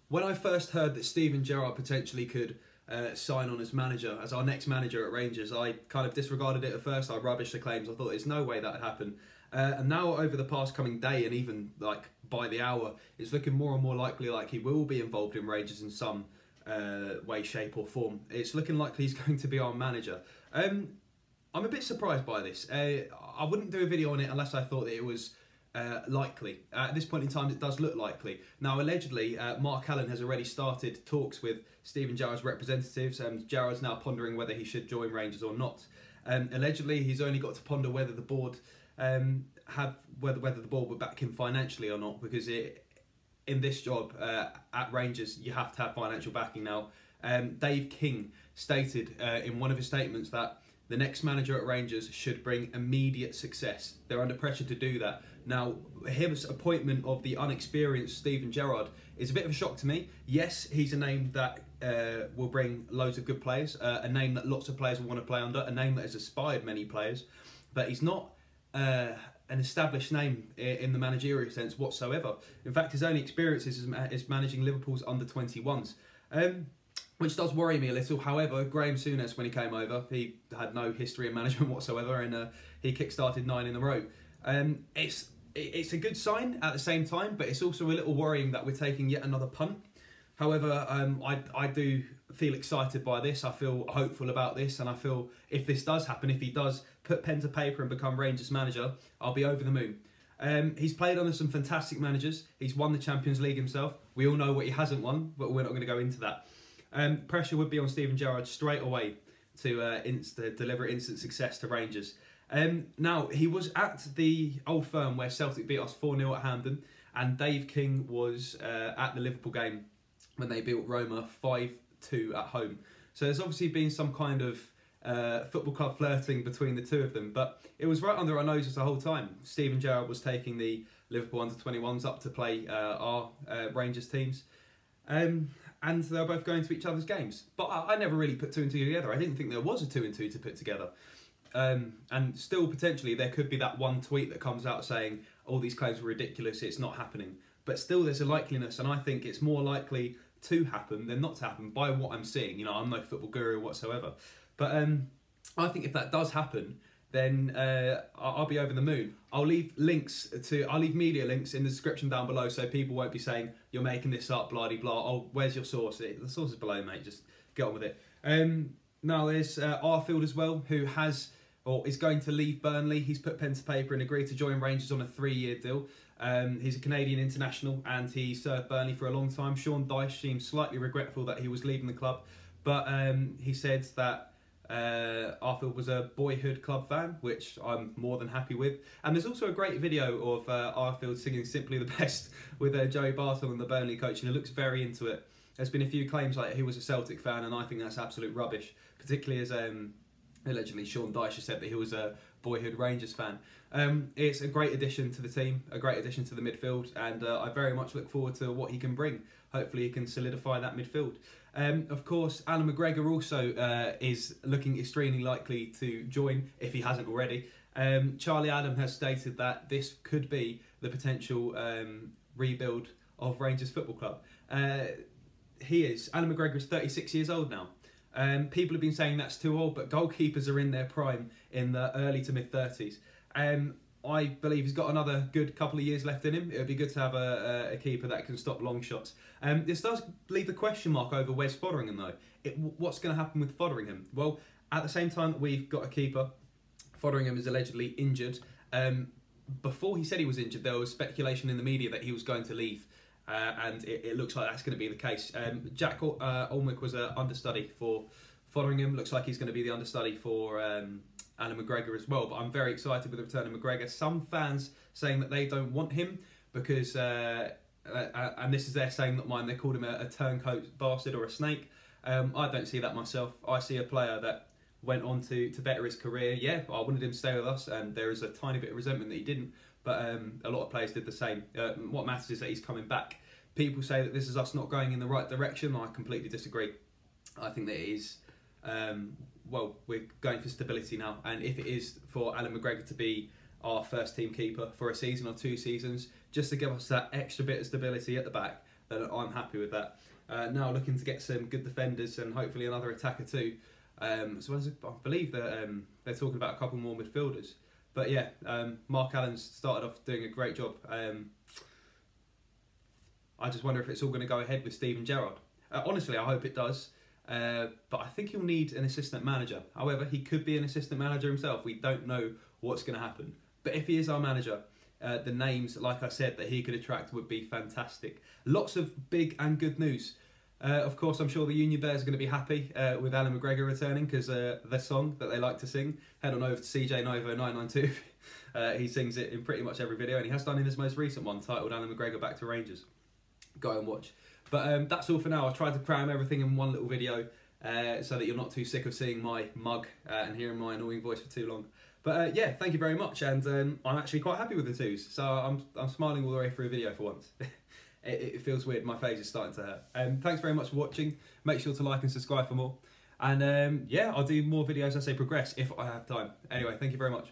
When I first heard that Steven Gerrard potentially could sign on as manager, as our next manager at Rangers, I kind of disregarded it at first. I rubbished the claims. I thought there's no way that would happen. And now over the past coming day, and even like by the hour, it's looking more and more likely like he will be involved in Rangers in some way, shape or form. It's looking likely he's going to be our manager. I'm a bit surprised by this. I wouldn't do a video on it unless I thought that it was likely. At this point in time, it does look likely. Now, allegedly, Mark Allen has already started talks with Steven Gerrard's representatives, and Gerrard's now pondering whether he should join Rangers or not. Allegedly, he's only got to ponder whether the board whether the board would back him financially or not, because in this job at Rangers, you have to have financial backing now. Dave King stated in one of his statements that the next manager at Rangers should bring immediate success. They're under pressure to do that. Now, his appointment of the unexperienced Steven Gerrard is a bit of a shock to me. Yes, he's a name that will bring loads of good players, a name that lots of players will want to play under, a name that has inspired many players, but he's not an established name in the managerial sense whatsoever. In fact, his only experience is managing Liverpool's under-21s. Which does worry me a little. However, Graham Souness, when he came over, he had no history in management whatsoever, and he kick-started 9 in a row. It's a good sign at the same time, but it's also a little worrying that we're taking yet another punt. However, I do feel excited by this. I feel hopeful about this, and I feel if this does happen, if he does put pen to paper and become Rangers manager, I'll be over the moon. He's played under some fantastic managers. He's won the Champions League himself. We all know what he hasn't won, but we're not going to go into that. Pressure would be on Steven Gerrard straight away to deliver instant success to Rangers. Now, he was at the Old Firm where Celtic beat us 4-0 at Hampden, and Dave King was at the Liverpool game when they beat Roma 5-2 at home. So there's obviously been some kind of football club flirting between the two of them, but it was right under our noses the whole time. Steven Gerrard was taking the Liverpool under-21s up to play our Rangers teams. And they were both going to each other's games. But I never really put 2 and 2 together. I didn't think there was a 2 and 2 to put together. And still, potentially, there could be that one tweet that comes out saying, all these claims were ridiculous, it's not happening. But still, there's a likeliness, and I think it's more likely to happen than not to happen by what I'm seeing. You know, I'm no football guru whatsoever. But I think if that does happen, then I'll be over the moon. I'll leave media links in the description down below, so people won't be saying you're making this up, blah de blah. Oh, where's your source? The source is below, mate. Just get on with it. Now there's Arfield as well, who is going to leave Burnley. He's put pen to paper and agreed to join Rangers on a 3-year deal. He's a Canadian international and he served Burnley for a long time. Sean Dyche seemed slightly regretful that he was leaving the club, but he said that Arfield was a boyhood club fan, which I'm more than happy with. And there's also a great video of Arfield singing Simply the Best with Joey Bartle and the Burnley coach, and he looks very into it. There's been a few claims like he was a Celtic fan, and I think that's absolute rubbish, particularly as allegedly Sean Dyche has said that he was a boyhood Rangers fan. It's a great addition to the team, a great addition to the midfield, and I very much look forward to what he can bring. Hopefully he can solidify that midfield. Of course, Alan McGregor also is looking extremely likely to join, if he hasn't already. Charlie Adam has stated that this could be the potential rebuild of Rangers Football Club. Alan McGregor is 36 years old now. People have been saying that's too old, but goalkeepers are in their prime in the early to mid-30s. I believe he's got another good couple of years left in him. It would be good to have a keeper that can stop long shots. This does leave the question mark over Wes Foderingham, though. What's going to happen with Foderingham? Well, at the same time that we've got a keeper, Foderingham is allegedly injured. Before he said he was injured, there was speculation in the media that he was going to leave. And it looks like that's going to be the case. Jack Olmwick was an understudy for Foderingham. Looks like he's going to be the understudy for Alan McGregor as well. But I'm very excited with the return of McGregor. Some fans saying that they don't want him because, and this is their saying, not mine, they called him a turncoat bastard or a snake. I don't see that myself. I see a player that went on to better his career. Yeah, I wanted him to stay with us, and there is a tiny bit of resentment that he didn't. But a lot of players did the same. What matters is that he's coming back. People say that this is us not going in the right direction. I completely disagree. I think that it is, well, we're going for stability now. And if it is for Alan McGregor to be our first team keeper for a season or 2 seasons, just to give us that extra bit of stability at the back, then I'm happy with that. Now looking to get some good defenders and hopefully another attacker too. As well as I believe that they're talking about a couple more midfielders. But yeah, Mark Allen's started off doing a great job. I just wonder if it's all going to go ahead with Steven Gerrard. Honestly, I hope it does. But I think he'll need an assistant manager. However, he could be an assistant manager himself. We don't know what's going to happen. But if he is our manager, the names, like I said, that he could attract would be fantastic. Lots of big and good news. Of course, I'm sure the Union Bears are going to be happy with Alan McGregor returning, because their song that they like to sing, head on over to CJ Novo 992. He sings it in pretty much every video, and he has done in his most recent one, titled Alan McGregor Back to Rangers. Go and watch. But that's all for now. I tried to cram everything in one little video so that you're not too sick of seeing my mug and hearing my annoying voice for too long. But yeah, thank you very much, and I'm actually quite happy with the twos, so I'm smiling all the way through a video for once. It feels weird, my face is starting to hurt. Thanks very much for watching, make sure to like and subscribe for more, and yeah, I'll do more videos as they progress if I have time. Anyway, thank you very much.